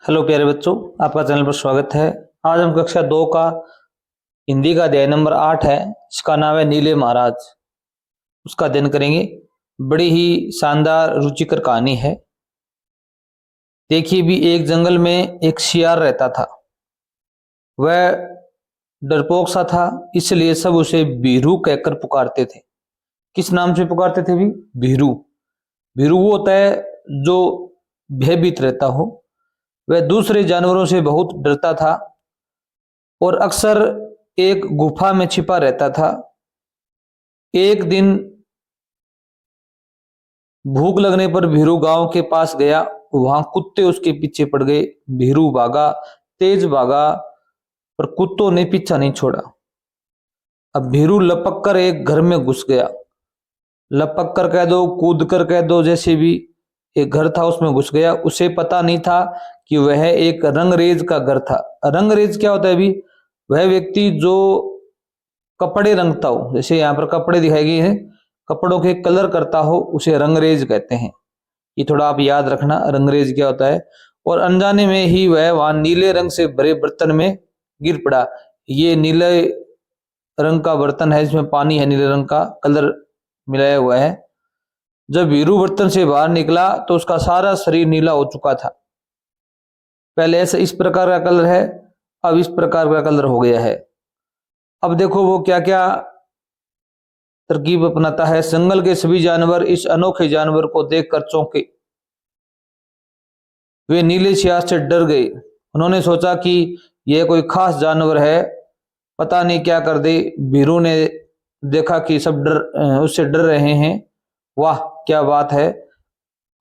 Hello प्यारे बच्चों, आपका चैनल पर स्वागत है। आज हम कक्षा 2 का हिंदी का अध्याय नंबर 8 है। इसका नाम है नीले महाराज। उसका अध्ययन करेंगे। बड़ी ही शानदार रुचिकर कहानी है। देखिए भी एक जंगल में एक शियार रहता था। वह डरपोक सा था, इसलिए सब उसे बीरू कहकर पुकारते थे। किस नाम से पुकारते थे भी? भीरू। भीरू वो होता है जो भयभीत रहता हो। वह दूसरे जानवरों से बहुत डरता था और अक्सर एक गुफा में छिपा रहता था। एक दिन भूख लगने पर भीरू गांव के पास गया। वहां कुत्ते उसके पीछे पड़ गए। भीरू भागा, तेज भागा, पर कुत्तों ने पीछा नहीं छोड़ा। अब भीरू लपक कर एक घर में घुस गया। लपक कर कह दो, कूद कर कह दो, जैसे भी एक घर था उसमें घुस गया। उसे पता नहीं था कि वह एक रंगरेज का घर था। रंगरेज क्या होता है भी? वह व्यक्ति जो कपड़े रंगता हो, जैसे यहाँ पर कपड़े दिखाए गए हैं, कपड़ों के कलर करता हो, उसे रंगरेज कहते हैं। ये थोड़ा आप याद रखना, रंगरेज क्या होता है। और अनजाने में ही वह वहां नीले रंग से भरे बर्तन में गिर पड़ा। ये नीले रंग का बर्तन है, इसमें पानी है, नीले रंग का कलर मिलाया हुआ है। जब वीरू बर्तन से बाहर निकला तो उसका सारा शरीर नीला हो चुका था। पहले ऐसा इस प्रकार का कलर है, अब इस प्रकार का कलर हो गया है। अब देखो वो क्या क्या तरकीब अपनाता है। जंगल के सभी जानवर इस अनोखे जानवर को देखकर चौंके। वे नीले शियार से डर गए। उन्होंने सोचा कि यह कोई खास जानवर है, पता नहीं क्या कर दे। भीरू ने देखा कि सब उससे डर रहे हैं। वाह क्या बात है,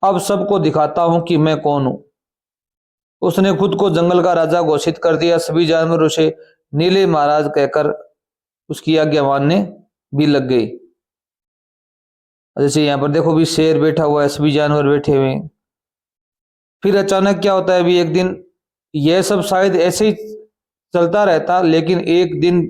अब सबको दिखाता हूं कि मैं कौन हूं। उसने खुद को जंगल का राजा घोषित कर दिया। सभी जानवर उसे नीले महाराज कहकर उसकी आज्ञा मानने भी लग गए। जैसे यहाँ पर देखो भी शेर बैठा हुआ है, सभी जानवर बैठे हुए हैं। फिर अचानक क्या होता है भी, एक दिन यह सब शायद ऐसे ही चलता रहता, लेकिन एक दिन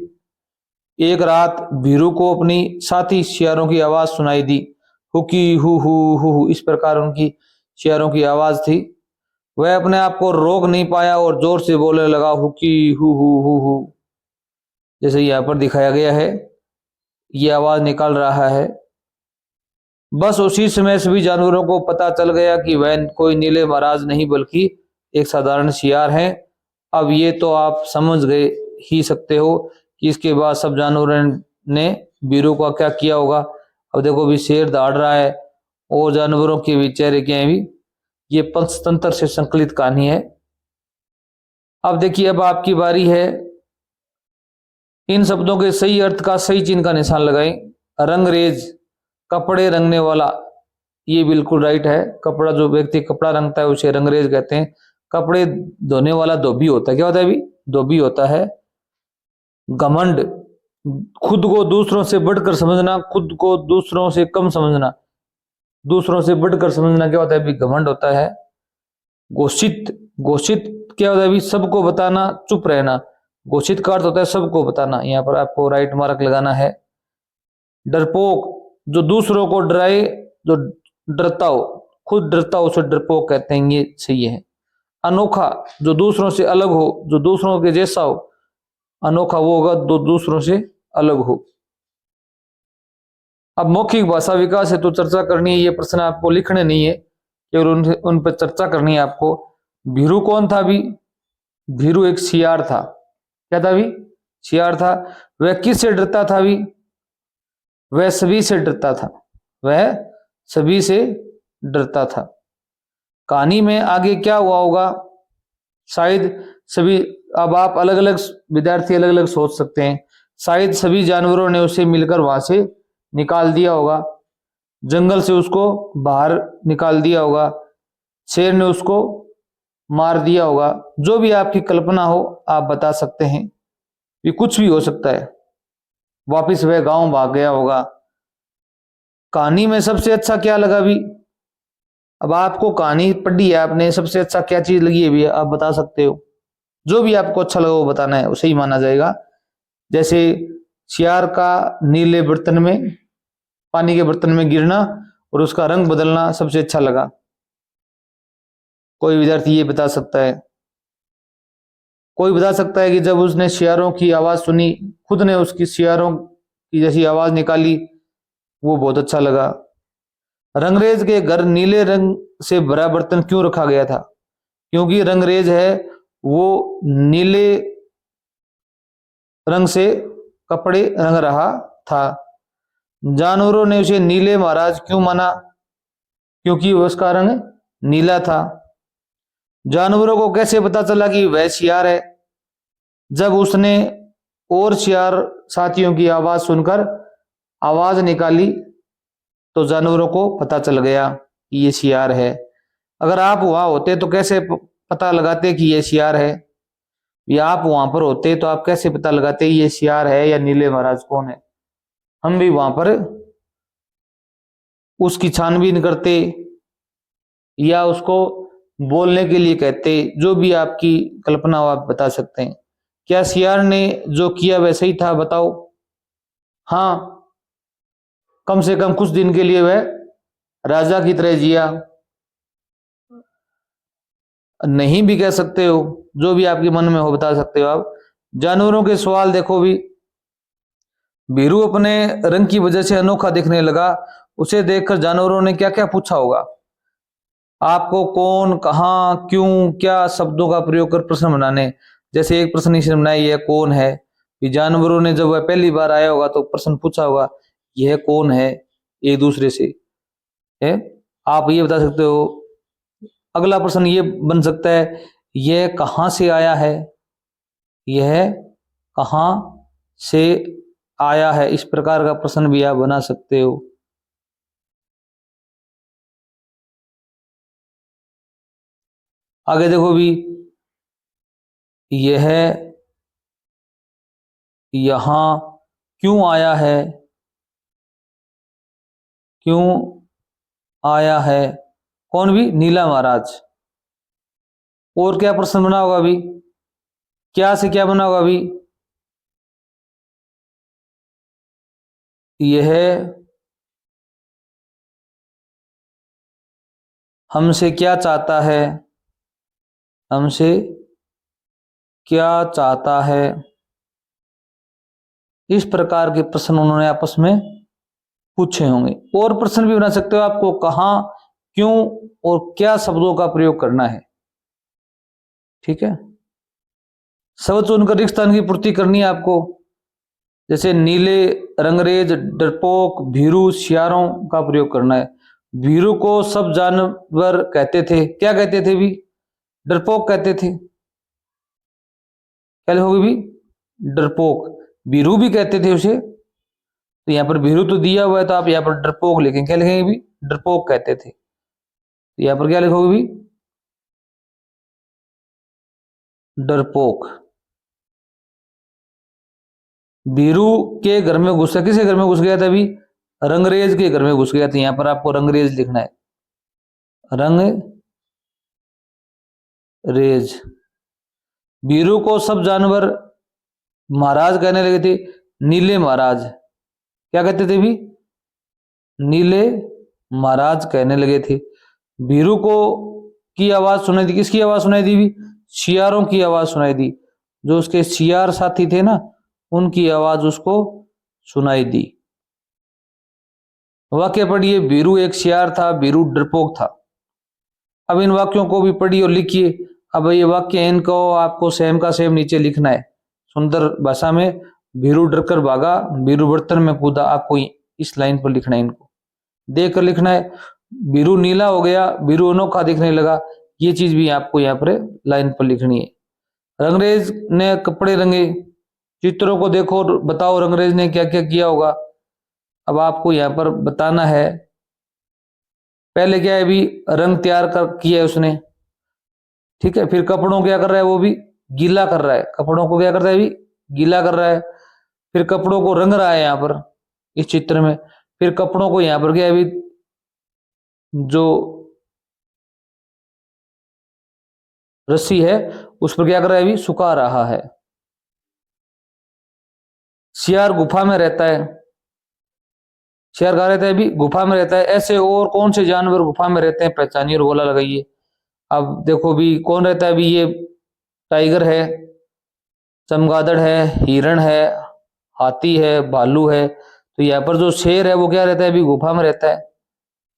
एक रात भीरू को अपनी साथी शियारों की आवाज सुनाई दी। हुकी हु, इस प्रकार उनकी शियारों की आवाज थी। वह अपने आप को रोक नहीं पाया और जोर से बोलने लगा, हुकी हु। जैसे यहाँ पर दिखाया गया है, ये आवाज निकाल रहा है। बस उसी समय सभी जानवरों को पता चल गया कि वह कोई नीले महाराज नहीं बल्कि एक साधारण शियार है। अब ये तो आप समझ गए ही सकते हो कि इसके बाद सब जानवरों ने वीरू का क्या किया होगा। अब देखो भी शेर दौड़ रहा है और जानवरों के भी चेहरे क्या है भी। ये पंचतंत्र से संकलित कहानी है। अब देखिए, अब आपकी बारी है। इन शब्दों के सही अर्थ का सही चिन्ह का निशान लगाएं। रंगरेज, कपड़े रंगने वाला, ये बिल्कुल राइट है। कपड़ा, जो व्यक्ति कपड़ा रंगता है उसे रंगरेज कहते हैं। कपड़े धोने वाला धोबी होता है। क्या होता है अभी? धोबी होता है। घमंड, खुद को दूसरों से बढ़कर समझना, खुद को दूसरों से कम समझना, दूसरों से बढ़कर समझना क्या होता है अभी? घमंड होता है। घोषित, घोषित क्या होता है अभी? सबको बताना, चुप रहना। घोषित का अर्थ होता है सबको बताना। यहाँ पर आपको राइट मार्क लगाना है। डरपोक, जो दूसरों को डराए, जो डरता हो, खुद डरता हो, उसे डरपोक कहते हैं। ये सही है। अनोखा, जो दूसरों से अलग हो, जो दूसरों के जैसा हो। अनोखा वो होगा जो दूसरों से अलग हो। अब मौखिक भाषा विकास है तो चर्चा करनी है। ये प्रश्न आपको लिखने नहीं है, केवल उन पर चर्चा करनी है आपको। भीरू कौन था भी? भीरू एक शियार था। क्या था भी? शियार था। वह किससे डरता था भी? वह सभी से डरता था। वह सभी से डरता था। कहानी में आगे क्या हुआ होगा शायद सभी, अब आप अलग अलग विद्यार्थी अलग अलग सोच सकते हैं। शायद सभी जानवरों ने उसे मिलकर वहां से निकाल दिया होगा, जंगल से उसको बाहर निकाल दिया होगा, शेर ने उसको मार दिया होगा। जो भी आपकी कल्पना हो आप बता सकते हैं, ये कुछ भी हो सकता है। वापिस वह गांव भाग गया होगा। कहानी में सबसे अच्छा क्या लगा भी? अब आपको कहानी पढ़ी है आपने, सबसे अच्छा क्या चीज लगी है भी आप बता सकते हो। जो भी आपको अच्छा लगा वो बताना है, उसे ही माना जाएगा। जैसे शियार का नीले बर्तन में, पानी के बर्तन में गिरना और उसका रंग बदलना सबसे अच्छा लगा। कोई विद्यार्थी ये बता सकता है। कोई बता सकता है कि जब उसने शियारों की आवाज सुनी, खुद ने उसकी शियारों की जैसी आवाज निकाली, वो बहुत अच्छा लगा। रंगरेज के घर नीले रंग से भरा बर्तन क्यों रखा गया था? क्योंकि रंगरेज है वो नीले रंग से कपड़े रंग रहा था। जानवरों ने उसे नीले महाराज क्यों माना? क्योंकि उसका रंग नीला था। जानवरों को कैसे पता चला कि वह शियार है? जब उसने और शियार साथियों की आवाज सुनकर आवाज निकाली तो जानवरों को पता चल गया कि ये शियार है। अगर आप वहां होते तो कैसे पता लगाते कि ये शियार है? या आप वहां पर होते तो आप कैसे पता लगाते ये शियार है या नीले महाराज कौन है? हम भी वहां पर उसकी छानबीन करते या उसको बोलने के लिए कहते, जो भी आपकी कल्पना हो आप बता सकते हैं। क्या शियार ने जो किया वैसे ही था? बताओ। हाँ, कम से कम कुछ दिन के लिए वह राजा की तरह जिया। नहीं भी कह सकते हो, जो भी आपके मन में हो बता सकते हो आप। जानवरों के सवाल देखो भी। भीरू अपने रंग की वजह से अनोखा दिखने लगा। उसे देखकर जानवरों ने क्या क्या पूछा होगा? आपको कौन, कहाँ, क्यों, क्या शब्दों का प्रयोग कर प्रश्न बनाने। जैसे एक प्रश्न इसने बनाया, यह कौन है। कि जानवरों ने जब वह पहली बार आया होगा तो प्रश्न पूछा होगा, यह कौन है, एक दूसरे से है। आप ये बता सकते हो। अगला प्रश्न ये बन सकता है, यह कहाँ से आया है। यह कहाँ से आया है, इस प्रकार का प्रश्न भी आप बना सकते हो। आगे देखो भी, यह यहां क्यों आया है। क्यों आया है, कौन भी? नीला महाराज। और क्या प्रश्न बना होगा अभी? क्या से क्या बना होगा अभी? यह हमसे क्या चाहता है। हमसे क्या चाहता है, इस प्रकार के प्रश्न उन्होंने आपस में पूछे होंगे। और प्रश्न भी बना सकते हो, आपको कहां, क्यों और क्या शब्दों का प्रयोग करना है। ठीक है, शब्द चुनकर रिक्त स्थान की पूर्ति करनी है आपको। जैसे नीले, रंगरेज, डरपोक, भीरू, शियारों का प्रयोग करना है। भीरू को सब जानवर कहते थे, क्या कहते थे भी? डरपोक कहते थे। क्या लिखोगे भी? डरपोक। भीरू भी कहते थे उसे, तो यहाँ पर भीरू तो दिया हुआ है तो आप यहाँ पर डरपोक लिखेंगे। क्या लिखेंगे भी? डरपोक कहते थे। तो यहाँ पर क्या लिखोगे भी? डरपोक। भीरू के घर में घुस गया, किसके घर में घुस गया था अभी? रंगरेज के घर में घुस गया था। यहाँ पर आपको रंगरेज लिखना है। रंगरेज। भीरू को सब जानवर महाराज कहने लगे थे। नीले महाराज, क्या कहते थे भी? नीले महाराज कहने लगे थे। भीरू को की आवाज सुनाई दी, किसकी आवाज सुनाई दी भी? शियारों की आवाज सुनाई दी। जो उसके शियार साथी थे ना, उनकी आवाज उसको सुनाई दी। वाक्य पढ़िए, भीरू एक शियार था, भीरू डरपोक था। अब इन वाक्यों को भी पढ़िए और लिखिए। अब ये वाक्य इनको आपको सेम का सेम नीचे लिखना है सुंदर भाषा में। भीरू डरकर भागा, भीरू बर्तन में कूदा, आपको इस लाइन पर लिखना है। इनको देख कर लिखना है। भीरू नीला हो गया, भीरू अनोखा दिखने लगा, ये चीज भी आपको यहाँ पर लाइन पर लिखनी है। रंगरेज ने कपड़े रंगे। चित्रों को देखो और बताओ रंगरेज ने क्या क्या किया होगा। अब आपको यहाँ पर बताना है। पहले क्या है भी, रंग तैयार कर किया है उसने। ठीक है, फिर कपड़ों क्या कर रहा है, वो भी गीला कर रहा है। कपड़ों को क्या कर रहा है भी? गीला कर रहा है। फिर कपड़ों को रंग रहा है यहाँ पर इस चित्र में। फिर कपड़ों को यहाँ पर क्या है भी, जो रस्सी है उस पर क्या कर रहा है भी? सुखा रहा है। शियार गुफा में रहता है। शेर कहाँ रहता है भी? गुफा में रहता है। ऐसे और कौन से जानवर गुफा में रहते हैं, पहचानिए और गोला लगाइए। अब देखो भी, कौन रहता है भी? ये टाइगर है। चमगादड़ है, हिरण है, हाथी है, भालू है। तो यहाँ पर जो शेर है वो क्या रहता है, अभी गुफा में रहता है।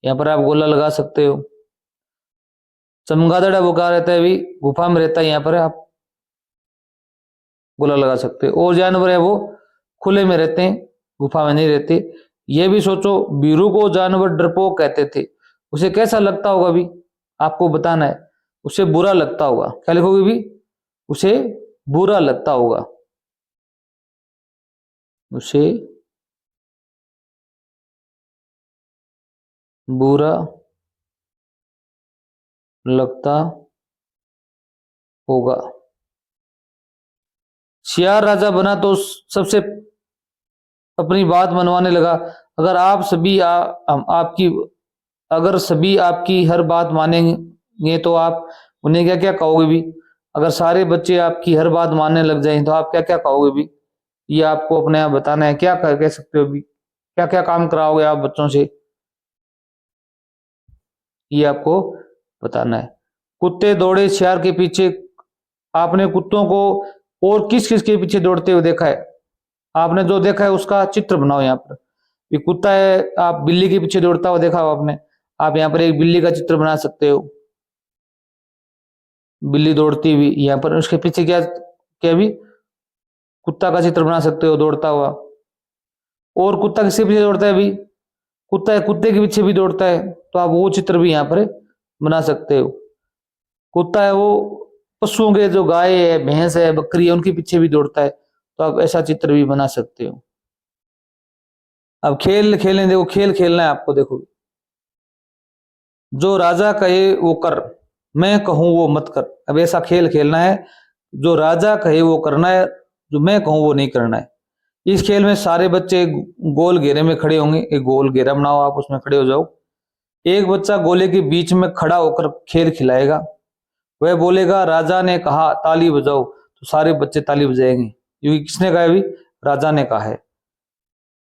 यहाँ पर आप गोला लगा सकते हो। चमगादड़ है वो क्या रहता है, अभी गुफा में रहता है, यहाँ पर आप गोला लगा सकते हो। और जानवर है वो खुले में रहते हैं, गुफा में नहीं रहते। ये भी सोचो, बीरू को जानवर डरपोक कहते थे। उसे कैसा लगता होगा अभी आपको बताना है। उसे बुरा लगता होगा। क्या लिखोगे भी, उसे बुरा लगता होगा। उसे बुरा लगता होगा। सियार राजा बना तो सबसे अपनी बात मनवाने लगा। अगर आप सभी आपकी अगर सभी आपकी हर बात मानेंगे तो आप उन्हें क्या क्या कहोगे भी। अगर सारे बच्चे आपकी हर बात मानने लग जाएं तो आप क्या क्या कहोगे भी। ये आपको अपने आप बताना है। क्या कह सकते हो भी, क्या क्या काम कराओगे आप बच्चों से, ये आपको बताना है। कुत्ते दौड़े सियार के पीछे। आपने कुत्तों को और किस किस के पीछे दौड़ते हुए देखा है। आपने जो देखा है उसका चित्र बनाओ। यहाँ पर ये कुत्ता है, आप बिल्ली के पीछे दौड़ता हुआ देखा हो आपने। आप यहाँ पर एक बिल्ली का चित्र बना सकते हो, बिल्ली दौड़ती हुई। यहाँ पर उसके पीछे क्या क्या भी कुत्ता का चित्र बना सकते हो दौड़ता हुआ। और कुत्ता किसके पीछे दौड़ता है अभी, कुत्ता है कुत्ते के पीछे भी दौड़ता है, तो आप वो चित्र भी यहाँ पर बना सकते हो। कुत्ता है वो पशुओं के, जो गाय है, भैंस है, बकरी है, उनके पीछे भी दौड़ता है, तो आप ऐसा चित्र भी बना सकते हो। अब खेल खेलने, देखो खेल खेलना है आपको। देखो, जो राजा कहे वो कर, मैं कहूं वो मत कर। अब ऐसा खेल खेलना है, जो राजा कहे वो करना है, जो मैं कहूं वो नहीं करना है। इस खेल में सारे बच्चे गोल घेरे में खड़े होंगे। एक गोल घेरा बनाओ, आप उसमें खड़े हो जाओ। एक बच्चा गोले के बीच में खड़ा होकर खेल खिलाएगा। वह बोलेगा राजा ने कहा ताली बजाओ, तो सारे बच्चे ताली बजाएंगे, क्योंकि किसने कहा, भी राजा ने कहा है।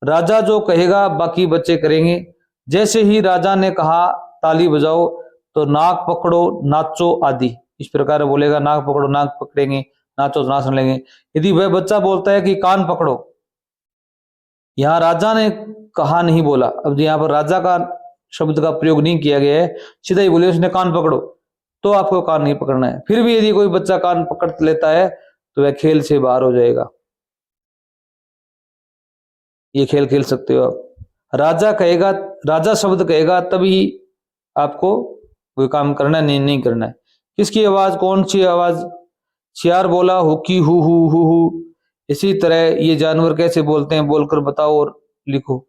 राजा जो कहेगा बाकी बच्चे करेंगे। जैसे ही राजा ने कहा ताली बजाओ तो नाक पकड़ो नाचो आदि, इस प्रकार बोलेगा। नाक पकड़ो, नाक पकड़ेंगे, नाचो नाच लेंगे। यदि वह बच्चा बोलता है कि कान पकड़ो, यहाँ राजा ने कहा नहीं बोला, अब यहाँ पर राजा का शब्द का प्रयोग नहीं किया गया है, सीधा ही बोले उसने कान पकड़ो, तो आपको कान नहीं पकड़ना है। फिर भी यदि कोई बच्चा कान पकड़ लेता है तो वह खेल से बाहर हो जाएगा। ये खेल खेल सकते हो आप। राजा कहेगा, राजा शब्द कहेगा तभी आपको कोई काम करना है, नहीं नहीं करना है। किसकी आवाज, कौन सी आवाज। सियार बोला हुकी हु। इसी तरह ये जानवर कैसे बोलते हैं, बोलकर बताओ और लिखो।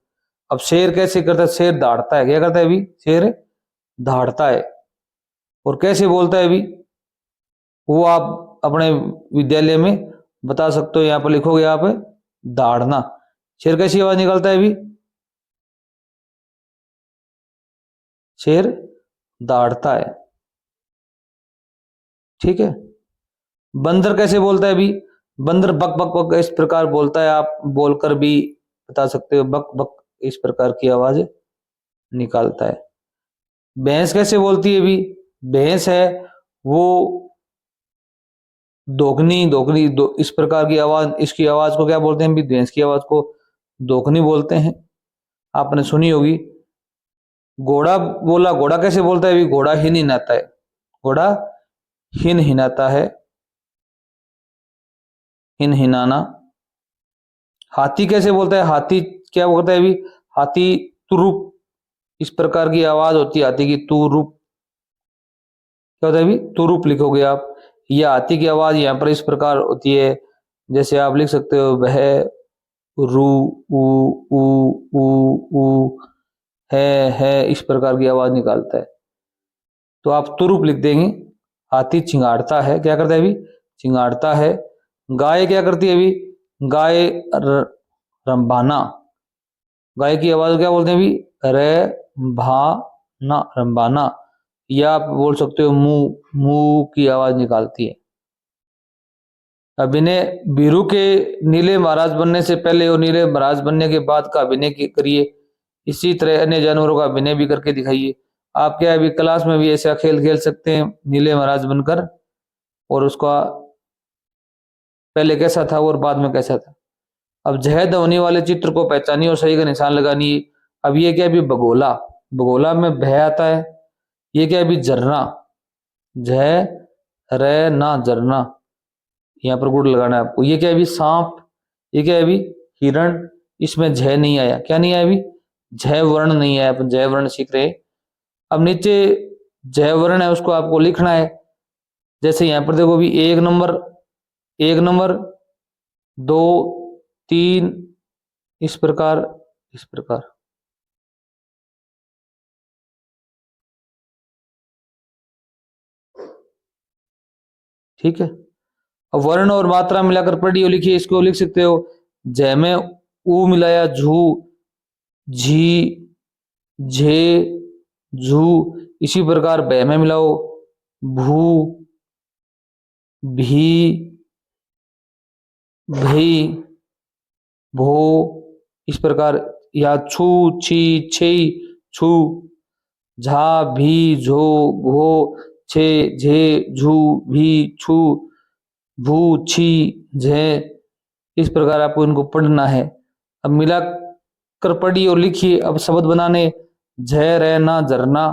अब शेर कैसे करता है, शेर दहाड़ता है। क्या करता है अभी, शेर दहाड़ता है। और कैसे बोलता है अभी, वो आप अपने विद्यालय में बता सकते हो। यहाँ पर लिखोगे आप दहाड़ना। शेर कैसी आवाज निकालता है अभी, शेर दहाड़ता है। ठीक है। बंदर कैसे बोलता है अभी, बंदर बक बक बक इस प्रकार बोलता है। आप बोलकर भी बता सकते हो, बक बक इस प्रकार की आवाज निकालता है। भैंस कैसे बोलती है अभी, भैंस है वो दोगनी दोगनी इस प्रकार की आवाज, इसकी आवाज को क्या बोलते हैं, भी भैंस की आवाज को दोगनी बोलते हैं, आपने सुनी होगी। घोड़ा बोला, घोड़ा कैसे बोलता है अभी, घोड़ा हिन हिनाता है। घोड़ा हिन हिनाता है, हिन हिनाना। हाथी कैसे बोलता है, हाथी क्या बोलता है अभी, हाथी तुरुप इस प्रकार की आवाज होती है हाथी की, तुरुप। क्या होता है अभी, तुरुप लिखोगे आप। यह हाथी की आवाज यहाँ पर इस प्रकार होती है, जैसे आप लिख सकते हो वह रू ऊ ऊ ऊ ऊ है इस प्रकार की आवाज निकालता है, तो आप तुरुप लिख देंगे। हाथी चिंगाड़ता है, क्या करता है अभी, चिंगाड़ता है। गाय क्या करती है अभी, गाय रंभाना। गाय की आवाज क्या बोलते हैं अभी, रे भा ना, रंभाना। या आप बोल सकते हो मुंह, मुंह की आवाज निकालती है। अभिनय, बीरू के नीले महाराज बनने से पहले और नीले महाराज बनने के बाद का अभिनय करिए। इसी तरह अन्य जानवरों का अभिनय भी करके दिखाइए। आप क्या अभी क्लास में भी ऐसा खेल खेल सकते हैं, नीले महाराज बनकर, और उसका पहले कैसा था और बाद में कैसा था। अब जह ध्वनि वाले चित्र को पहचानिए और सही का निशान लगानिए। अब ये क्या, अभी बगोला, बगोला में भय आता है। ये क्या, अभी झरना, जय रे ना झरना, यहाँ पर गुड़ लगाना है आपको। ये क्या है अभी, सांप। ये क्या है अभी, हिरण। इसमें जय नहीं आया, क्या नहीं आया अभी, जय वर्ण नहीं आया, अपन जय वर्ण सीख रहे। अब नीचे जय वर्ण है उसको आपको लिखना है। जैसे यहाँ पर देखो अभी एक नंबर, एक नंबर, दो, तीन, इस प्रकार, इस प्रकार। ठीक है। अब वर्ण और मात्रा मिलाकर पढ़िए और लिखिए। इसको लिख सकते हो, जय में ऊ मिलाया झू, झी, झे, झू। इसी प्रकार ब में मिलाओ, भू, भी, भी, भो। इस प्रकार, या छू, छी, छी, छू, झा, भी, झो, घो, छे, झे, झू, भी, छू, भू, छी, झे। इस प्रकार आपको इनको पढ़ना है। अब मिला कर पढ़िए और लिखिए। अब शब्द बनाने, झ रहना झरना,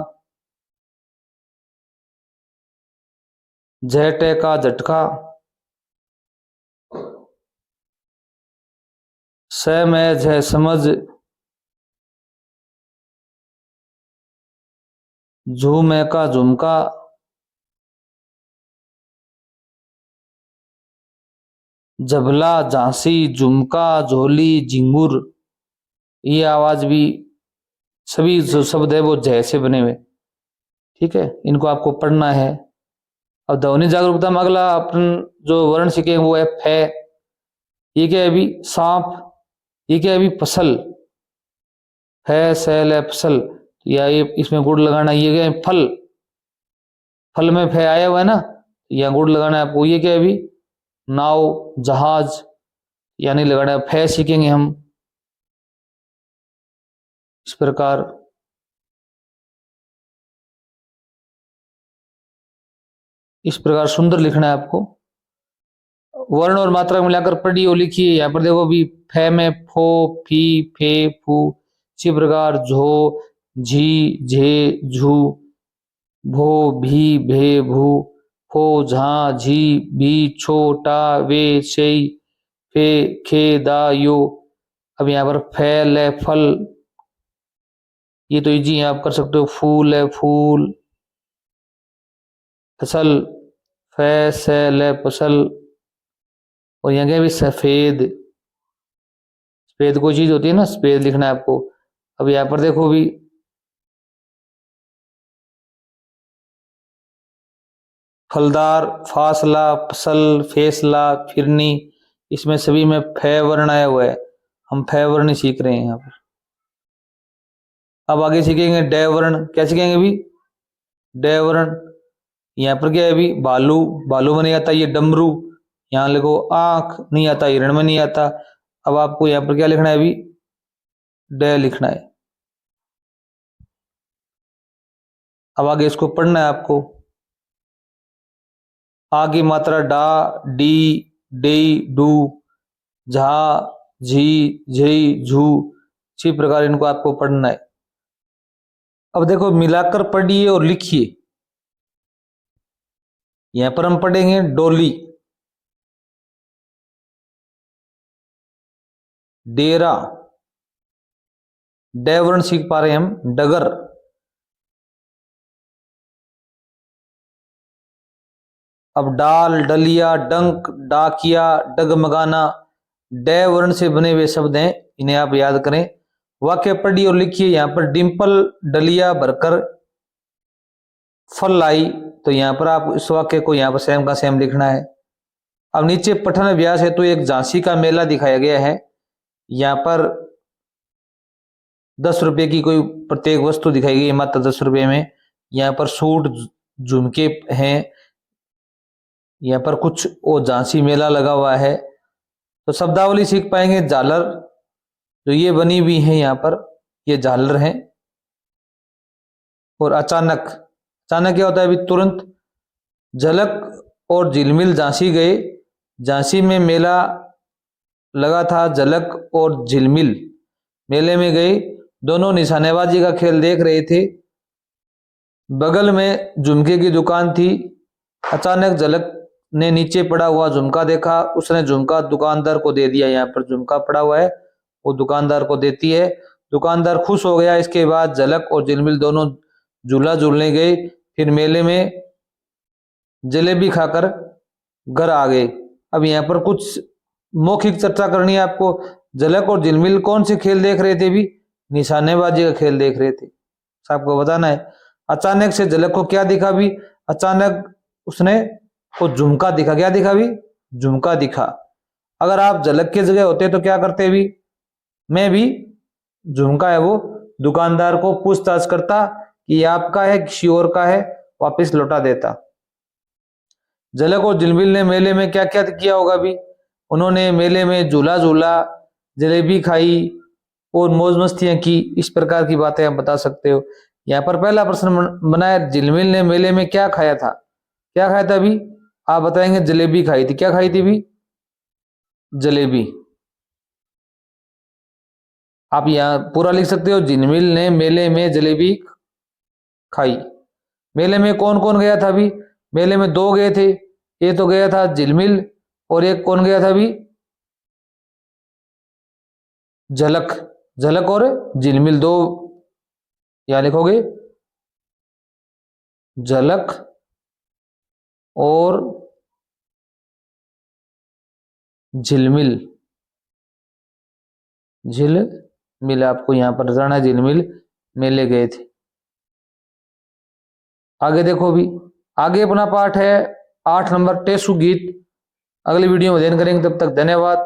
झटे का झटका, स में झ समझ, झूमे का झुमका, जबला झांसी, झुमका, झोली, झिंगुर। ये आवाज भी, सभी जो शब्द है वो जय से बने हुए। ठीक है, इनको आपको पढ़ना है। अब ध्वनि जागरूकता में अगला अपन जो वर्ण सीखे वो है फे। ये क्या है अभी, सांप। ये क्या है अभी, फसल। फे सैल है फसल, या ये इसमें गुड़ लगाना। ये क्या है, फल, फल में फे आया हुआ है ना, या गुड़ लगाना है आपको। ये क्या है अभी, नाव, जहाज, यानी लगाना है। फे सीखेंगे हम इस प्रकार। इस प्रकार सुंदर लिखना है आपको। वर्ण और मात्रा मिलाकर पढ़िए और लिखिए। यहाँ पर देखो अभी फे में फो, फी, फे, फू। इसी प्रकार झो, झी, झे, झू, भो, भी, भे, भू, फो, झा, झी, भी, छो, टा, वे, से, फे, खे, दा, यो। अब यहाँ पर फैल है फल, ये तो इजी है, आप कर सकते हो। फूल है फूल, फसल, फैसल है फसल। और यहाँ क्या भी, सफेद, सफेद कोई चीज होती है ना, सफेद लिखना है आपको। अब यहाँ पर देखो भी, फलदार, फासला, फसल, फैसला, फिरनी। इसमें सभी में फे वर्ण आया हुआ है, हम फे वर्ण सीख रहे हैं यहाँ पर। अब आगे सीखेंगे डे वर्ण। क्या सीखेंगे अभी, डे वर्ण। यहाँ पर क्या है अभी, बालू, बालू में नहीं आता ये डमरू। यहाँ लिखो आंख, नहीं आता, हिरण में नहीं आता। अब आपको यहाँ पर क्या लिखना है अभी, डे लिखना है। अब आगे इसको पढ़ना है आपको। आ की मात्रा डा, डी, डे, डू, झा, झी, झी, झू। इसी प्रकार इनको आपको पढ़ना है। अब देखो मिलाकर पढ़िए और लिखिए। यहां पर हम पढ़ेंगे डोली, डेरा, डे वर्ण सीख पा रहे हैं हम, डगर। अब डाल, डलिया, डंक, डाकिया, डगमगाना। डे वर्ण से बने हुए शब्द हैं, इन्हें आप याद करें। वाक्य पढ़िए और लिखिए। यहां पर डिंपल डलिया भरकर फल लाई, तो यहां पर आप इस वाक्य को यहां पर सेम का सेम लिखना है। अब नीचे पठन अभ्यास है, तो एक झांसी का मेला दिखाया गया है। यहाँ पर 10 रुपए की कोई प्रत्येक वस्तु दिखाई गई है, मात्र 10 रुपए में। यहाँ पर सूट, झुमके हैं। यहाँ पर कुछ वो झांसी मेला लगा हुआ है। तो शब्दावली सीख पाएंगे। झालर, जो ये बनी हुई है यहाँ पर, ये झालर है। और अचानक, अचानक क्या होता है अभी, तुरंत। झलक और झिलमिल झांसी गए, झांसी में मेला लगा था, झलक और झिलमिल मेले में गए, दोनों निशानेबाजी का खेल देख रहे थे। बगल में झुमके की दुकान थी। अचानक झलक ने नीचे पड़ा हुआ झुमका देखा, उसने झुमका दुकानदार को दे दिया। यहाँ पर झुमका पड़ा हुआ है, वो दुकानदार को देती है। दुकानदार खुश हो गया। इसके बाद झलक और झिलमिल दोनों झूला झूलने गए, फिर मेले में जलेबी खाकर घर आ गए। अब यहाँ पर कुछ मौखिक चर्चा करनी है आपको। झलक और झिलमिल कौन से खेल देख रहे थे भी? निशानेबाजी का खेल देख रहे थे, आपको बताना है। अचानक से झलक को क्या दिखा भी? अचानक उसने को झुमका दिखा। क्या दिखा भी? झुमका दिखा। अगर आप झलक की जगह होते तो क्या करते भी? मैं भी झुमका है वो दुकानदार को पूछताछ करता कि ये आपका है किसी और का है, वापस लौटा देता। झलक और झिलमिल ने मेले में क्या क्या किया होगा भी? उन्होंने मेले में झूला झूला, जलेबी खाई और मौज मस्तियां की। इस प्रकार की बातें आप बता सकते हो। यहाँ पर पहला प्रश्न बनाया, झिलमिल ने मेले में क्या खाया था? क्या खाया था अभी? आप बताएंगे जलेबी खाई थी। क्या खाई थी भी? जलेबी। आप यहाँ पूरा लिख सकते हो, झिलमिल ने मेले में जलेबी खाई। मेले में कौन कौन गया था भी? मेले में दो गए थे, ये तो गया था झिलमिल और एक कौन गया था भी? झलक। झलक और झिलमिल दो, यहां लिखोगे झलक और झिलमिल। झिलमिल आपको यहां पर जाना, झिलमिल मेले गए थे। आगे देखो भी, आगे अपना पाठ है 8 नंबर टेसु गीत। अगली वीडियो में अध्ययन करेंगे, तब तक धन्यवाद।